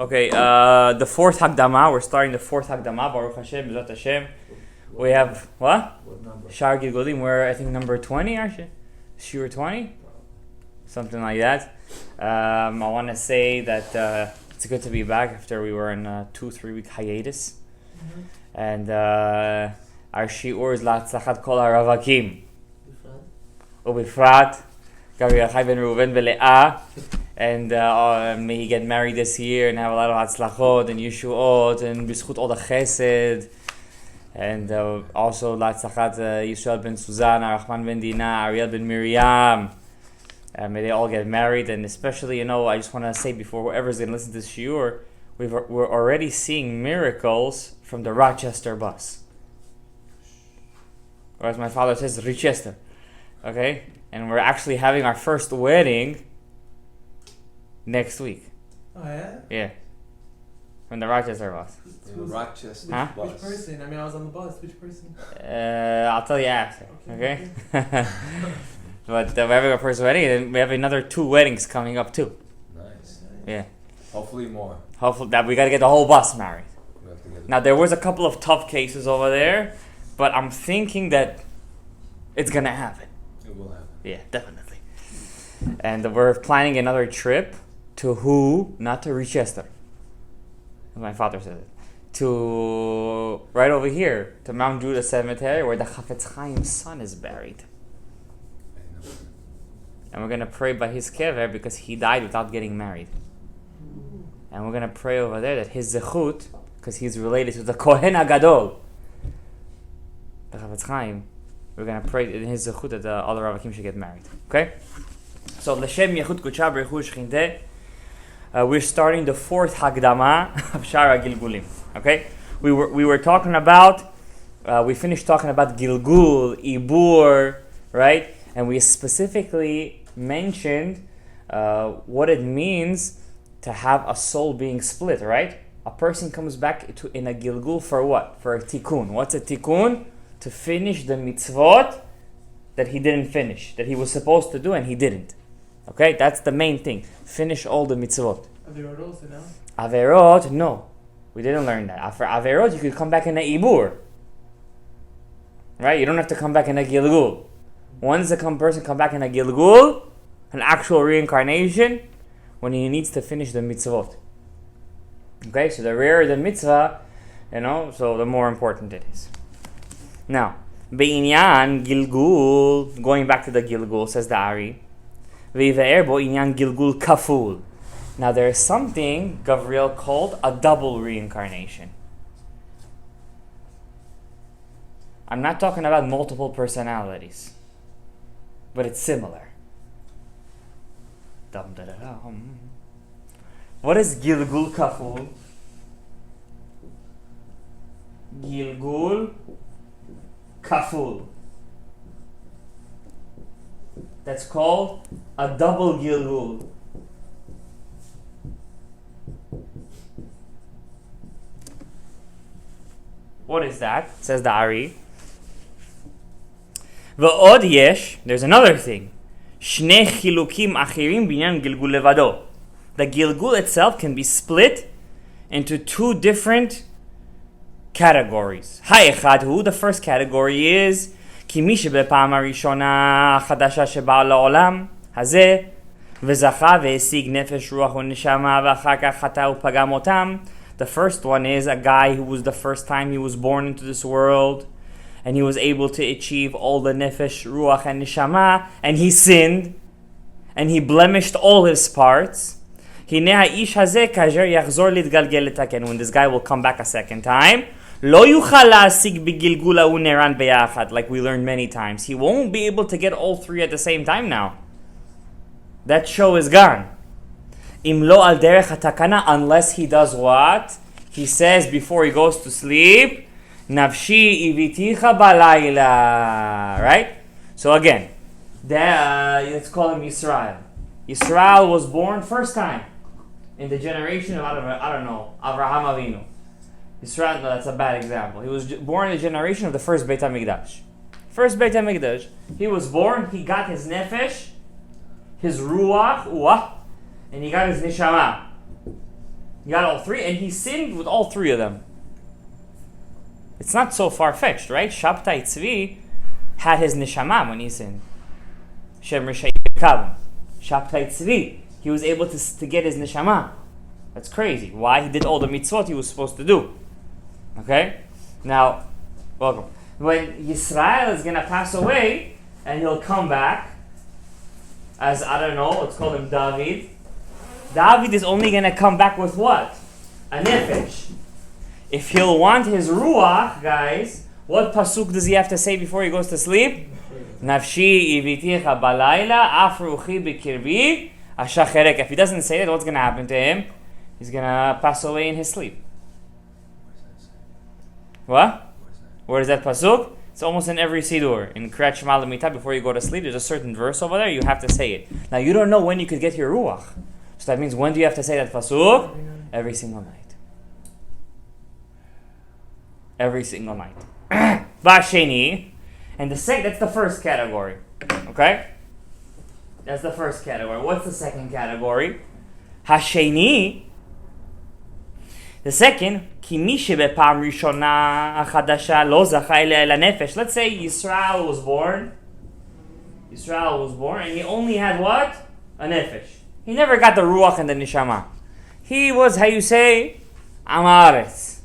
Okay, the fourth Hagdama. We're starting the fourth Hagdama. Baruch Hashem, Bezrat Hashem. We have what? What number? Shar Gilgulim. We're I think number 20, aren't you? Shiur 20, something like that. I want to say that it's good to be back after we were in a 2-3 week hiatus, and our shiur is Latzlachat Kol Haravakim. Ubifrat, Gavi Achai ben Reuven veLeah. And may he get married this year and have a lot of hatzlachot and yeshuot and b'zchut all the chesed. And also latzlachat Yisrael ben Suzanna, Rahman ben Dina, Ariel ben Miriam. May they all get married. And especially, I just want to say before whoever's going to listen to this shiur, we're already seeing miracles from the Rochester bus. Or as my father says, Rochester. Okay? And we're actually having our first wedding next week. Oh, yeah? Yeah. From the Rochester bus. The Rochester Huh? bus. Which person? I mean, I was on the bus. Which person? I'll tell you after. Okay? Okay. But we're having our first wedding, and we have another 2 weddings coming up too. Nice. Yeah. Hopefully more. Hopefully that we got to get the whole bus married. We have to get Now there was a couple of tough cases over there, but I'm thinking that it's gonna happen. It will happen. Yeah, definitely. And we're planning another trip to who? Not to Rochester. My father said it. To right over here, to Mount Judah Cemetery, where the Chafetz Chaim's son is buried. I know. And we're gonna pray by his kever because he died without getting married. And we're gonna pray over there that his zechut, because he's related to the Kohen HaGadol, the Chafetz Chaim, we're gonna pray in his zechut that all the Ravakim should get married. Okay? So L'Shem Yechut Kudsha B'Rechu Shechinteh. We're starting the fourth Hagdama of Shara Gilgulim. Okay, we were talking about. We finished talking about Gilgul, Ibur, right? And we specifically mentioned what it means to have a soul being split. Right? A person comes back in a Gilgul for what? For a tikkun. What's a tikkun? To finish the mitzvot that he didn't finish, that he was supposed to do and he didn't. Okay, that's the main thing. Finish all the mitzvot. Averot also now? Averot, no. We didn't learn that. For Averot, you could come back in a Ibur. Right? You don't have to come back in a Gilgul. Once a person come back in a Gilgul, an actual reincarnation, when he needs to finish the mitzvot. Okay, so the rarer the mitzvah, so the more important it is. Now, Be'inyan Gilgul, going back to the Gilgul, says the Ari, V'yive'er bo inyan Gilgul kaful. Now there is something, Gavriel, called a double reincarnation. I'm not talking about multiple personalities, but it's similar. What is Gilgul kaful? Gilgul kaful. That's called a double Gilgul. What is that? Says the Ari. V'od yesh, there's another thing. Shnei chilukim achirim binyan Gilgul levado. The Gilgul itself can be split into 2 different categories. Ha'echad hu, the first category is כי מי שבפעם הראשונה החדשה שבאה לעולם הזה וזכה והשיג נפש רוח ונשמה ואחר כך חטא ופגם אותם. The first one is a guy who was the first time he was born into this world and he was able to achieve all the nefesh, ruach and neshama, and he sinned and he blemished all his parts. הנה האיש הזה כאשר יחזור להתגלגל לתקן, when this guy will come back a second time, לא יוכל להשיג בגלגול ההוא נרן ביחד, like we learned many times. He won't be able to get all 3 at the same time now. That show is gone. אם לא על דרך התקנה, unless he does what? He says before he goes to sleep, נפשי הביתיך בלילה. Right? So again, let's call him Yisrael. Yisrael was born first time in the generation of, Avraham Avinu. Yisrael, no, that's a bad example. He was born in the generation of the first Beit HaMikdash. First Beit HaMikdash. He was born, he got his nefesh, his ruach, and he got his neshama. He got all three, and he sinned with all three of them. It's not so far-fetched, right? Shabtai Tzvi had his neshama when he sinned. Shem Rishai Kabim. Shabtai Tzvi. He was able to get his neshama. That's crazy. Why? He did all the mitzvot he was supposed to do. Okay? Now, welcome. When Yisrael is going to pass away, and he'll come back, as, I don't know, let's call him David. David is only going to come back with what? A nefesh. If he'll want his ruach, guys, what pasuk does he have to say before he goes to sleep? Nafshi iviticha balayla afruchi bikirbi ashacherek. If he doesn't say that, what's going to happen to him? He's going to pass away in his sleep. What? Where is that pasuk? It's almost in every Siddur. In Kriyat Shema L'Mita, before you go to sleep, there's a certain verse over there, you have to say it. Now, you don't know when you could get your ruach. So that means, when do you have to say that pasuk? Every single night. Every single night. Basheni. And that's the first category. Okay? That's the first category. What's the second category? Hasheni. The second, ki mi shebepam rishona achadasha lo zacha el nefesh. Let's say Yisrael was born, and he only had what? A nefesh. He never got the ruach and the neshama. He was, how you say, amaretz.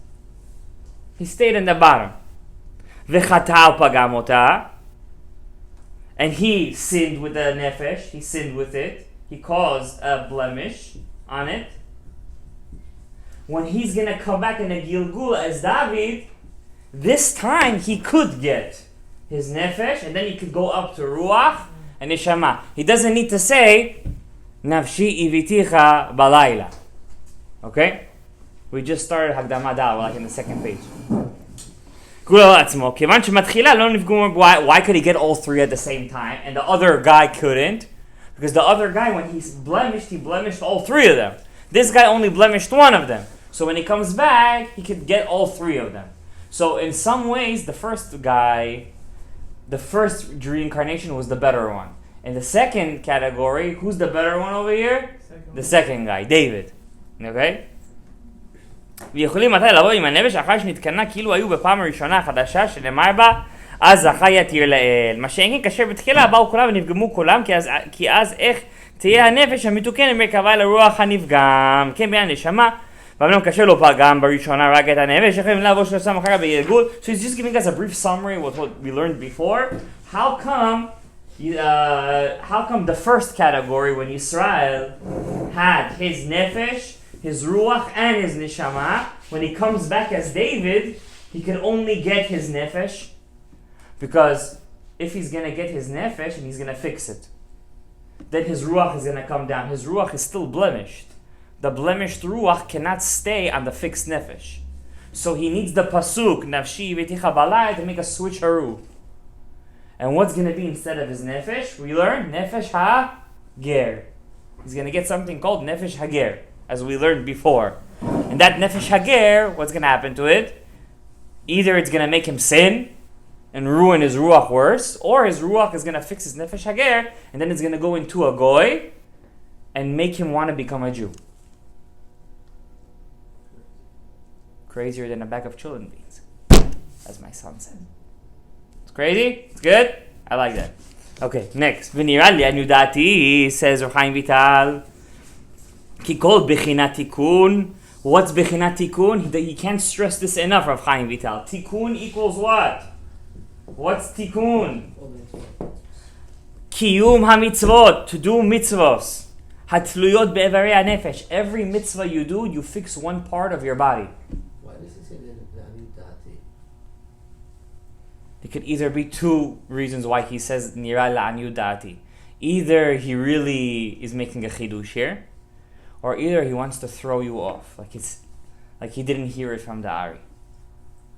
He stayed in the bottom. V'chatal pagamota. And he sinned with the nefesh. He sinned with it. He caused a blemish on it. When he's going to come back in a Gilgul as David, this time he could get his nefesh, and then he could go up to Ruach and Neshama. He doesn't need to say, Nafshi iviticha balayla. Okay? We just started Hagdama Dal, like in the second page. Why could he get all three at the same time, and the other guy couldn't? Because the other guy, when he blemished all three of them. This guy only blemished one of them. So when he comes back, he could get all three of them. So in some ways, the first reincarnation was the better one. In the second category, who's the better one over here? The second guy, David. Okay? ויכולים מתי לבוא עם הנפש אחר שנתקנה כאילו היו בפעם הראשונה החדשה שנאמר בה אז זכה יתיר לאל. מה שאין כאשר בתחילה באו כולם ונפגמו כולם כי אז איך תהיה הנפש המתוקנת מרכבה לרוח הנפגם. כן, בעניין נשמה ואמנם קשה לא פגם בראשונה רק את הנפש יכולים לבוא שלושם אחר בגלגול. So he's just giving us a brief summary with what we learned before. How come the first category, when Yisrael had his nefesh, his ruach, and his neshama, when he comes back as David, he can only get his nefesh, because if he's going to get his nefesh and he's going to fix it, then his ruach is going to come down. His ruach is still blemished. The blemished ruach cannot stay on the fixed nefesh. So he needs the pasuk, nafshi v'ticha balai, to make a switcheroo. And what's going to be instead of his nefesh? We learned nefesh hager. He's going to get something called nefesh hager, as we learned before. And that nefesh hager, what's going to happen to it? Either it's going to make him sin and ruin his ruach worse, or his ruach is going to fix his nefesh hager, and then it's going to go into a goy and make him want to become a Jew. Crazier than a bag of children beans, as my son said. It's crazy? It's good? I like that. Okay, next. V'nira li anu dati, says R.Chaim Vital. Ki kol bechinat tikun. What's bechinat tikun? He can't stress this enough, Rav Chaim Vital. Tikun equals what? What's tikun? Kiyum ha-mitzvot, to do mitzvos. Hatluyot be'evarei ha-nefesh. Every mitzvah you do, you fix one part of your body. Why does it say anu dati? It could either be two reasons why he says nira la'anu dati. Either he really is making a chidush here, or either he wants to throw you off, like he didn't hear it from the Ari.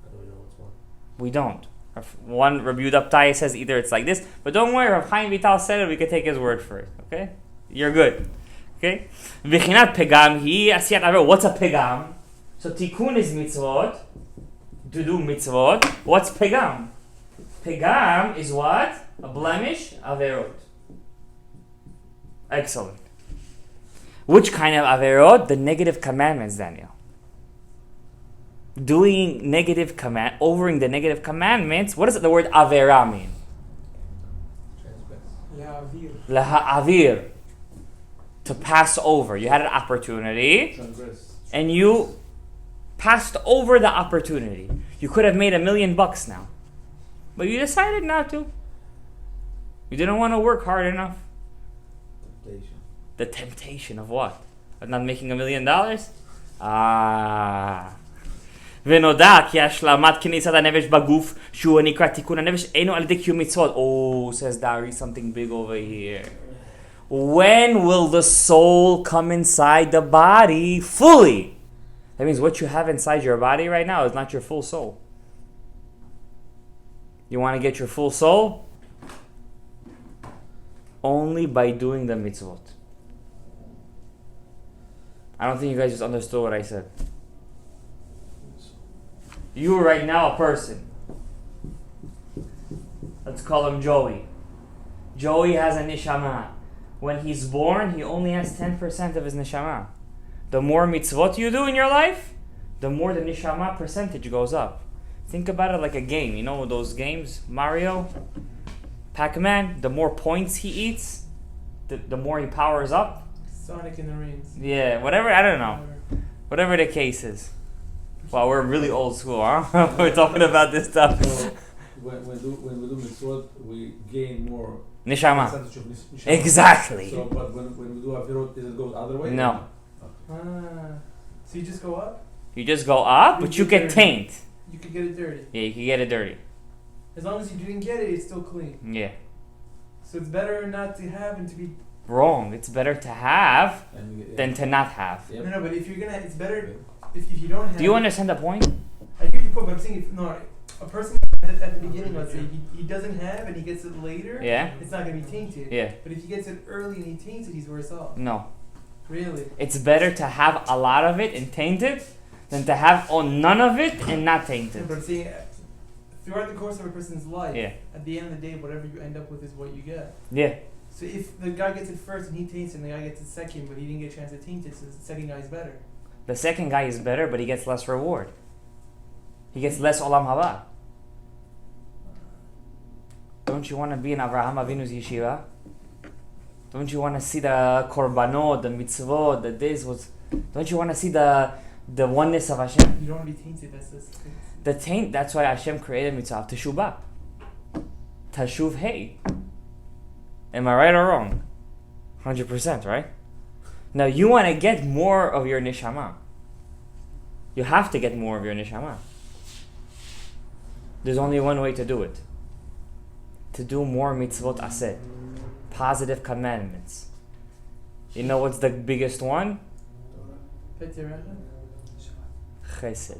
How do we know what's one? We don't. One Rabbi Yehuda Ptai says either it's like this, but don't worry, Rav Chaim Vital said it, we can take his word for it. Okay? You're good. Okay? V'chinat pegam hi asiyat aver. What's a pegam? So tikkun is mitzvot, to do mitzvot. What's pegam? Pegam is what? A blemish, averot. Excellent. Which kind of averot? The negative commandments, Daniel. Doing overing the negative commandments. What does the word avera mean? Transgress. Laha'avir. To pass over. You had an opportunity Transgress. and you passed over the opportunity. You could have made $1 million now, but you decided not to. You didn't want to work hard enough. Temptation. The temptation of what? Of not making $1 million? ונודע כי השלמת כניסת הנפש בגוף שהוא נקרא תיקון הנפש אינו על ידי קיום מצוות. Oh, says Dari, something big over here. When will the soul come inside the body fully? That means what you have inside your body right now is not your full soul. You want to get your full soul? Only by doing the mitzvot. I don't think you guys just understood what I said. You are right now a person. Let's call him Joey. Joey has a neshama. When he's born, he only has 10% of his neshama. The more mitzvot you do in your life, the more the neshama percentage goes up. Think about it like a game. You know those games? Mario? Pac-Man? The more points he eats, the more he powers up. Sonic in the Rings. Yeah, whatever, I don't know. Whatever the case is. Wow, we're really old school, huh? We're talking about this stuff. So when we do mitzvot, we gain more Neshama. percentage of neshama. Exactly. So, but when we do avirot, does it go the other way? No. So you just go up? You just go up, but you get taint. You could get it dirty. Yeah, you can get it dirty. As long as you didn't get it, it's still clean. Yeah. So it's better not to have and to be... Wrong. It's better to have And we get, than to not have. Yep. No, but if you're gonna... It's better if you don't have... Do you understand the point? I hear your point, but I'm saying a person at the beginning, let's say, he doesn't have and he gets it later, Yeah? it's not going to be tainted. Yeah. But if he gets it early and he taints it, he's worse off. No. Really? It's better to have a lot of it and taint it than to have none of it and not taint Yeah, it. but I'm saying, throughout the course of a person's life, Yeah. at the end of the day, whatever you end up with is what you get. Yeah. So if the guy gets it first and he taints it, and the guy gets it second, but he didn't get a chance to taint it, so the second guy's better. The second guy is better, but he gets less reward. He gets less olam haba. Don't you want to be in Avraham Avinu's yeshiva? Don't you want to see the korbanot, the mitzvot, the this was? Don't you want to see the oneness of Hashem? You don't want to be tainted. That's The taint. That's why Hashem created mitzvah teshuvah. Tashuv hey. Am I right or wrong? 100%, right? Now you want to get more of your neshama. You have to get more of your neshama. There's only one way to do it. To do more mitzvot aseh. Positive commandments. You know what's the biggest one? Chesed.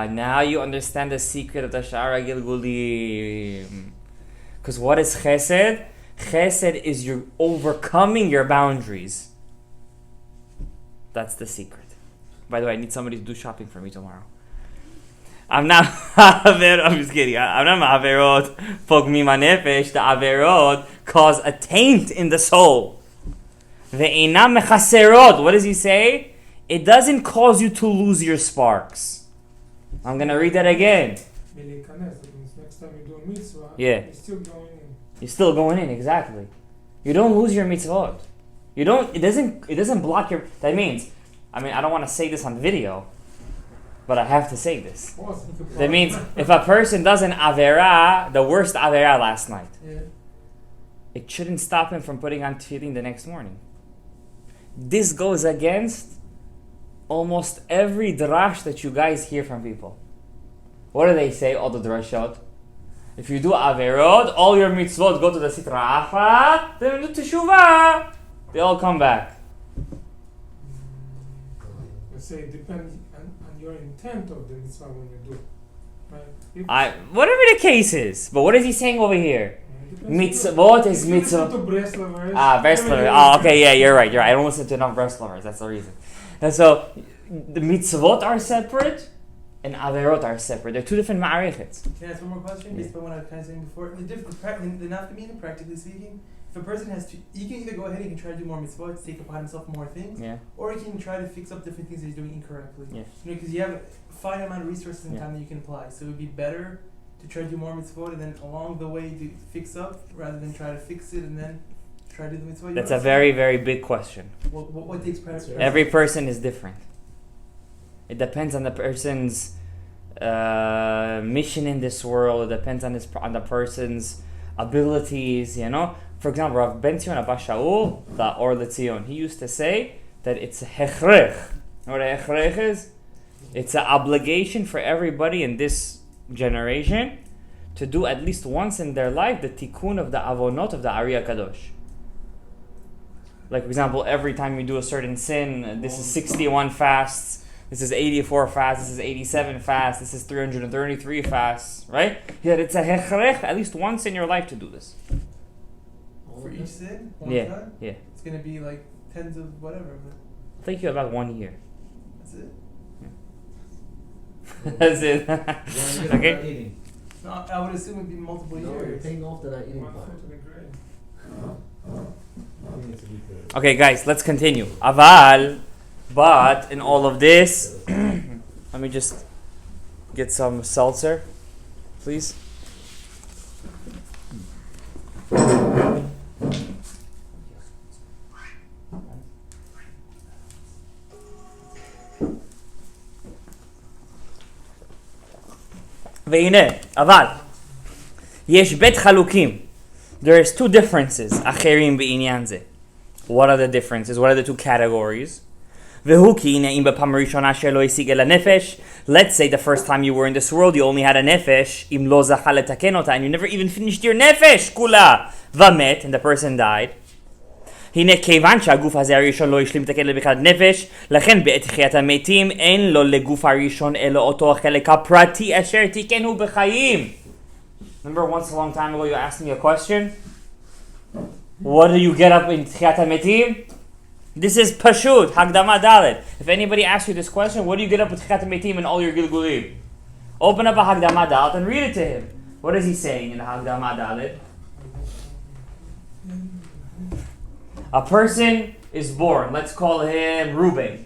Now you understand the secret of the Shara Gilgulim. Because what is chesed? Chesed is you're overcoming your boundaries. That's the secret. By the way, I need somebody to do shopping for me tomorrow. I'm not I'm just kidding. I'm not ma'averot pogmim hanefesh. The averot cause a taint in the soul. Ve'inam mechaserot. What does he say? It doesn't cause you to lose your sparks. I'm gonna read that again. Next time you do a mitzvah, Yeah. you're still going in. You're still going in, exactly. You don't lose your mitzvot. You don't. It doesn't block your. That means, I don't want to say this on video, but I have to say this. That means if a person does an avera, the worst avera last night, it shouldn't stop him from putting on tefillin the next morning. This goes against almost every drash that you guys hear from people. What do they say? All the drashot. If you do averot, all your mitzvot go to the sitra achra, then you do teshuvah. They all come back. Let's say it depends on your intent of the mitzvah when you do it. Right? Whatever the case is. But what is he saying over here? Mitzvot is mitzvah. Breast okay, yeah, you're right. I don't listen to enough breast lovers. That's the reason. And so, the mitzvot are separate, and averot are separate. They're two different ma'arichets. Can I ask one more question? Yeah. Based on what I was kind of saying before. The nafkamina, practically speaking, if a person has to, he can either go ahead and he can try to do more mitzvot, take upon himself more things, Yeah. or he can try to fix up different things that he's doing incorrectly. Yeah. You know, because you have a finite amount of resources and Yeah. time that you can apply. So it would be better to try to do more mitzvot and then along the way to fix up, rather than try to fix it and then try to do the mitzvot. That's a very, very big question. What takes priority? Every person is different. It depends on the person's mission in this world. It depends on the person's abilities. You know, for example, Rav Ben Zion Abba Shaul, the Or Letzion, he used to say that it's a hechrech. You know what a hechrech is? It's an obligation for everybody in this generation to do at least once in their life the tikkun of the avonot of the Ari Kadosh. Like, for example, every time you do a certain sin, this is 61 fasts, this is 84 fasts, this is 87 fasts, this is 333 fasts, right? Yeah, it's a hechrech at least once in your life to do this. For each sin, one Yeah, time, yeah. it's gonna be like tens of whatever. But It'll take you about 1 year. that's it. That's it. Okay. Eating. No, I would assume it'd be multiple No, you're years. paying off the not eating One part. foot to the grave. I think it's a bit, Okay, guys, let's continue. Aval, but in all of this, let me just get some seltzer, please. והנה, אבל, יש בית חלוקים. There's two differences, אחרים בעניין זה. What are the differences? What are the two categories? והוא כי הנה אם בפעם הראשונה שלא השיג אל הנפש, let's say the first time you were in this world you only had a נפש, אם לא זכה לתקן אותה, and you never even finished your נפש כולה, ומת, and the person died. הנה כיוון שהגוף הזה הראשון לא השלים לתקן לבחינת נפש, לכן בעת תחיית המתים אין לו לגוף הראשון אלא אותו החלק הפרטי אשר תיקנו בחיים. Remember once a long time ago you asked me a question? What do you get up in תחיית המתים? This is pashut, Hagdama Dalet. If anybody asks you this question, what do you get up with תחיית המתים and all your gilgulim? Open up a Hagdama Dalet and read it to him. What is he saying in the Hagdama Dalet? A person is born. Let's call him Reuben.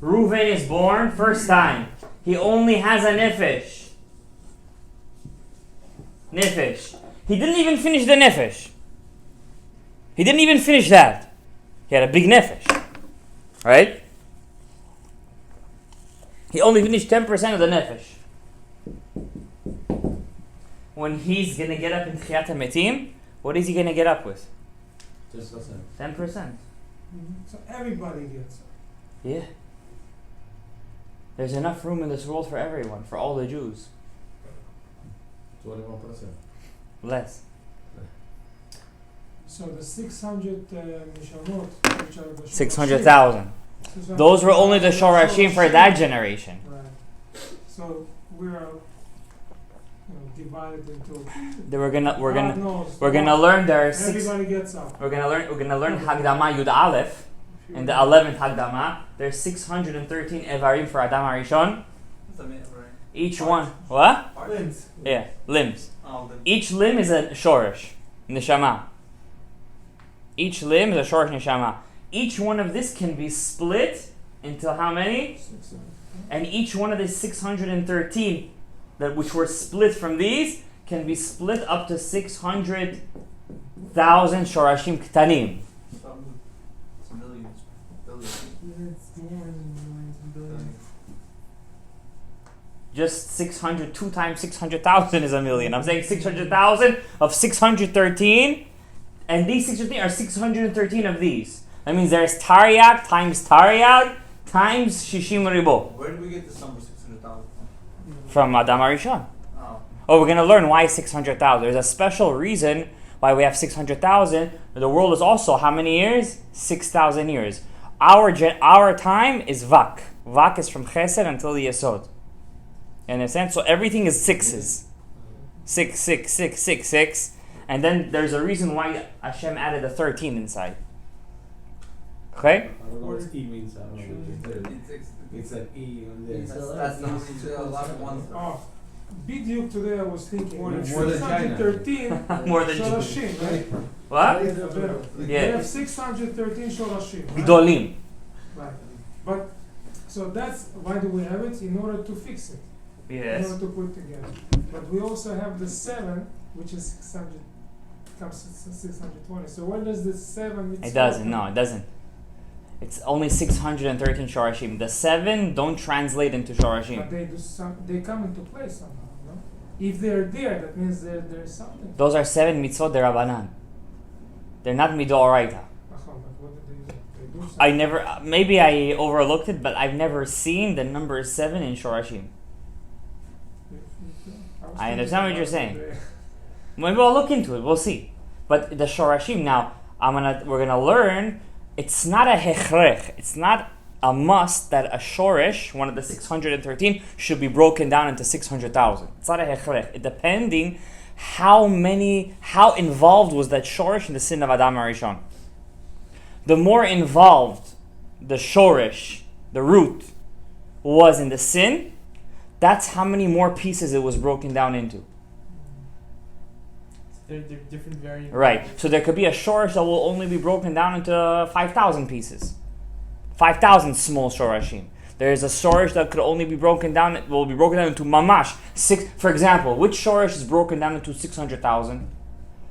Reuben is born first time. He only has a nefesh. Nefesh. He didn't even finish the nefesh. He didn't even finish that. He had a big nefesh. Right? He only finished 10% of the nefesh. When he's going to get up in Tchiyat HaMetim, what is he going to get up with? 10%. So everybody gets it. Yeah. There's enough room in this world for everyone, for all the Jews. 21%. Less. So the 600 Mishamot, which are the 600,000. Those were only the Shorashim for that generation. Right. So we are divided into. We're God gonna knows. learn there are six. Everybody gets up. We're gonna learn Hagdama Yud Aleph in the 11th Hagdama. There's 613 Evarim for Adam Harishon. Each one, what? Limbs. Yeah, limbs. Oh, Each limb is a Shoresh, Neshama. Each limb is a Shoresh Neshama. Each one of this can be split into how many? And each one of the 613 which were split from these can be split up to 600,000 Shorashim Ktanim. It's millions, billions. It's more than millions and billions. Just 600, 2 times 600,000 is a million. I'm saying 600,000 of 613, and these 613 are 613 of these. That means there's Taryag times Shishim Ribo. Where did we get this number 600,000? From Adam Harishon. Oh. Oh, we're going to learn why 600,000. There's a special reason why we have 600,000. The world is also how many years? 6,000 years. Our time is Vak. Vak is from Chesed until the Yesod. You understand? So everything is sixes. 6, 6, 6, 6, 6. And then there's a reason why Hashem added a 13 inside. Okay? I don't know what E means. I don't know what it is. It's an E on there. That's not a lot of ones. Oh, Biduk today I was thinking More than China. 613 More than Shorashim, right? What? They Yeah. have 613 Shorashim, right? Gdolim. Right. But so that's why do we have it? In order to fix it. In Yes. order to put together. But we also have the 7, which is 600, comes to 620. So where does the 7 It doesn't. No, it doesn't. It's only 613 Shorashim. The 7 don't translate into But Shorashim. they come into play somehow, no? If they're there, that means there's something. Those are 7 mitzvot derabanan. They're not midoraita. But what do they do? They do something. I never. Maybe I overlooked it, but I've never seen the number 7 in Shorashim. I understand what you're saying. Maybe I'll look into it. We'll see. But the Shorashim now, we're gonna learn. It's not a hechrech. It's not a must that a shorish, one of the 613, should be broken down into 600,000. It's not a hechrech. It depending how involved was that shorish in the sin of Adam Arishon. The more involved the shorish, the root, was in the sin, that's how many more pieces it was broken down into. They're different variants. Right. So there could be a shorish that will only be broken down into 5,000 pieces. 5,000 small shorashim. There is a shorish that could only be broken down, will be broken down into mamash. For example, which shorish is broken down into 600,000?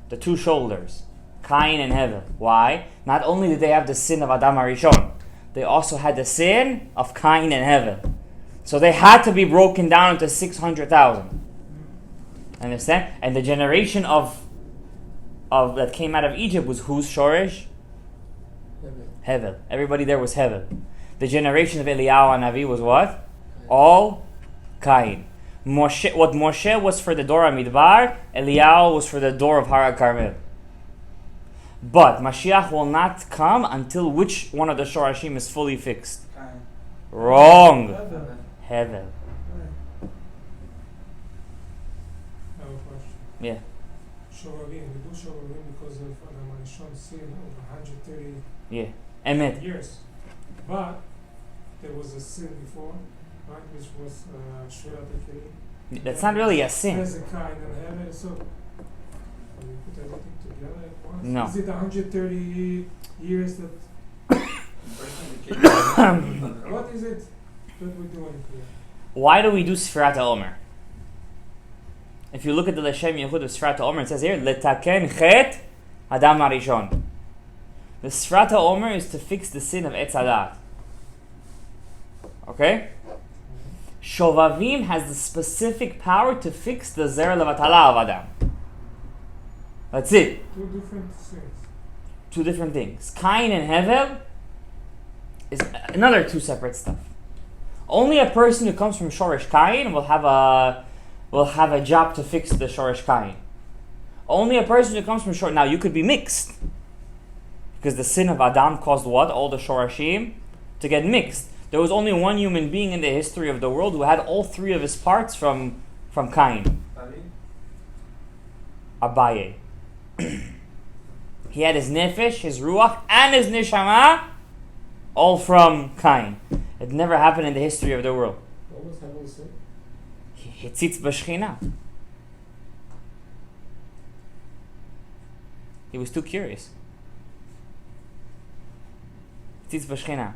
The 2 shoulders. Cain and Hevel. Why? Not only did they have the sin of Adam Arishon, they also had the sin of Cain and Hevel. So they had to be broken down into 600,000. Understand? And the generation of that came out of Egypt was whose shorish? Hevel. Everybody there was Hevel. The generation of Eliyahu and Navi was what? All Cain. What Moshe was for the door of Midbar, Eliyahu was for the door of Har Carmel. But Mashiach will not come until which one of the shorashim is fully fixed? Wrong. Hevel. I have a question. Yeah. Shovavim, we do Shovavim because of Adam Arishon's sin over 130 Yeah. Emet. years. But there was a sin before, right, which was Shvirat HaKelim. That's not really a sin. There's a kind in heaven, so when you put everything together at once, No. is it 130 years that, what is it that we're doing here? Why do we do Sfirat HaOmer? If you look at the Leshem Yehud of Sfirat HaOmer, it says here, Letaken Chet Adam Arishon. The Sfirat HaOmer is to fix the sin of Etz Hadat. Okay? Shovavim has the specific power to fix the Zer Levatala of Adam. That's it. 2 different sins. 2 different things. Cain and Hevel is another 2 separate stuff. Only a person who comes from Shorish Cain will have a job to fix the Shorish Cain. Only a person who comes from Shorish... Now, you could be mixed. Because the sin of Adam caused what? All the Shorashim to get mixed. There was only one human being in the history of the world who had all 3 of his parts from Cain. Abaye. He had his nefesh, his ruach, and his neshama, all from Cain. It never happened in the history of the world. What was Hevel say? Hitzitz b'shchina. He was too curious. Hitzitz b'shchina.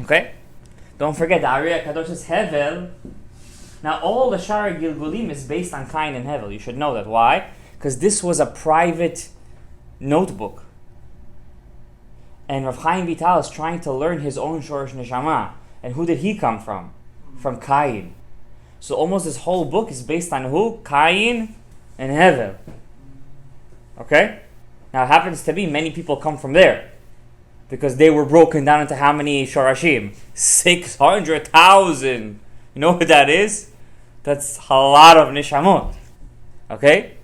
Okay? Don't forget, the Ari HaKadosh is Hevel. Now, all the Shara Gilgulim is based on Cain and Hevel. You should know that. Why? Because this was a private notebook. And Rav Chaim Vital is trying to learn his own Shorish Neshama. And who did he come from? From Cain. So almost this whole book is based on who? Cain and Hevel. Okay? Now it happens to be many people come from there. Because they were broken down into how many Shorashim? 600,000. You know what that is? That's a lot of Neshamot. Okay?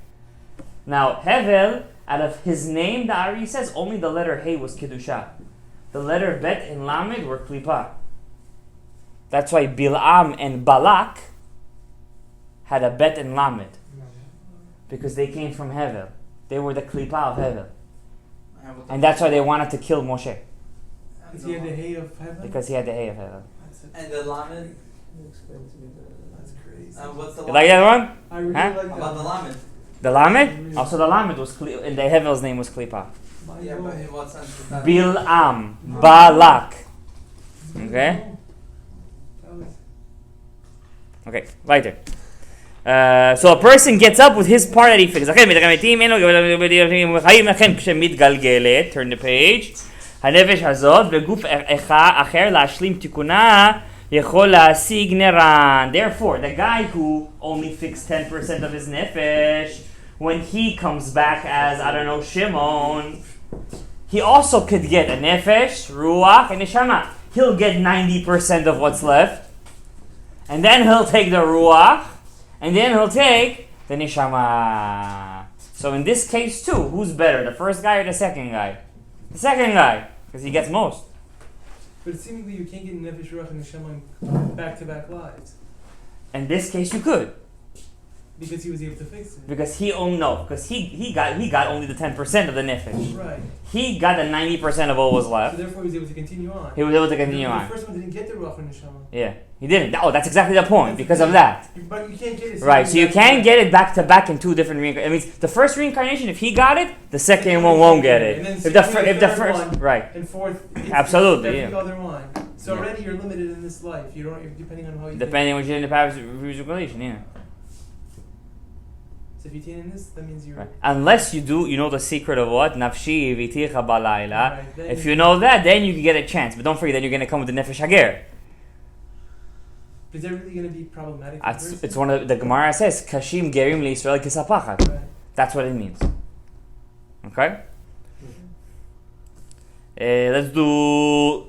Now, Hevel, out of his name, the Ari says, only the letter Hey was Kedusha. The letter Bet and Lamed were Klipa. That's why Bil'am and Balak had a Bet and Lamed. Because they came from Hevel. They were the Klipa of Hevel. And that's why they wanted to kill Moshe. Is he had the hay of heaven? Because he had the Hey of Hevel. That's it. And the Lamed That's crazy. What's the You like that one? I really Huh? like How about the that. Lamed? The Lamed? Also the Lamed was in the Hevel's name was Klipa. Yeah, but in what sense is that? Bil'am. Balak. Okay? That was- Okay, weiter. So a person gets up with his part that he fixed. Turn the page. הנפש הזאת בגוף אחר להשלים תיקונה יכול להשיג נרן. Therefore, the guy who only fixed 10% of his nefesh, when he comes back as, I don't know, Shimon, he also could get a nefesh, ruach, and neshama. He'll get 90% of what's left, and then he'll take the ruach, and then he'll take the neshama. So in this case too, who's better, the first guy or the second guy? The second guy, because he gets most. But seemingly you can't get Nefesh Ruach and Neshama in back-to-back lives. In this case you could. Because he was able to fix it. Because he got only the 10% of the nefesh. Right. He got the 90% of what was So left. therefore he was able to continue on. He was able to continue the on. first one didn't get the Ruach and Neshama. Yeah, he didn't. Oh, that's exactly the point, because of that. But you can't get it. Right, so you can get it back to back in two different reincarnations. It means the first reincarnation, if he got it, the second one won't get it. And then If the third first, one, right. and fourth, it's Absolutely, every yeah. other one. So Yeah. already you're limited in this life. You don't, depending on how you. Depending on what you did in the past reincarnation, yeah. So if you attain in this, that means you're. Right. Unless you do, you know the secret of what? Nafshi viticha balayla. Right, then If you know that, then you can get a chance. But don't forget, then you're going to come with the nefesh hager. Is that really going to be problematic? For the person? It's one of the Gemara says, Kashim gerim liYisrael kisapachat. Right. That's what it means. Okay? Let's do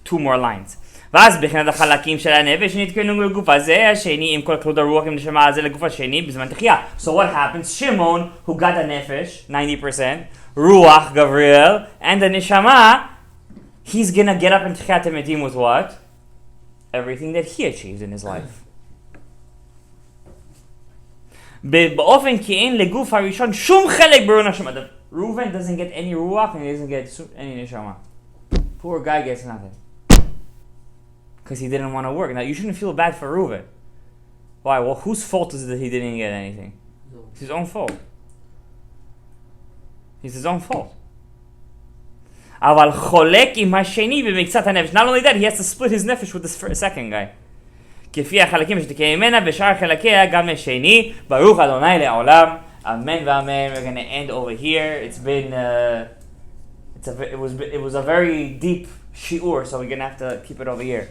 two more lines. ואז בחינת החלקים של הנפש שנתקנו לגוף הזה, השני עם כל כלות הרוח עם נשמה הזה לגוף השני בזמן תחייה. So what happens? Shimon, who got the nefesh, 90%, Ruach, Gabriel, and the neshama, he's gonna get up in Tchiyat HaMetim with what? Everything that he achieved in his life. באופן כי אין לגוף הראשון שום חלק ברוח נשמה. Reuven doesn't get any ruach and he doesn't get any neshama. Poor guy gets nothing. Because he didn't want to work. Now, you shouldn't feel bad for Reuven. Why? Well, whose fault is it that he didn't get anything? It's his own fault. It's his own fault. אבל חולק עם השני במקצת הנפש. Not only that, he has to split his nefesh with the second guy. כפי החלקים שתקיים ממנה בשאר חלקיה גם השני. ברוך אדוני לעולם. Amen v'amen. We're going to end over here. It's been... it was a very deep shiur, so we're going to have to keep it over here.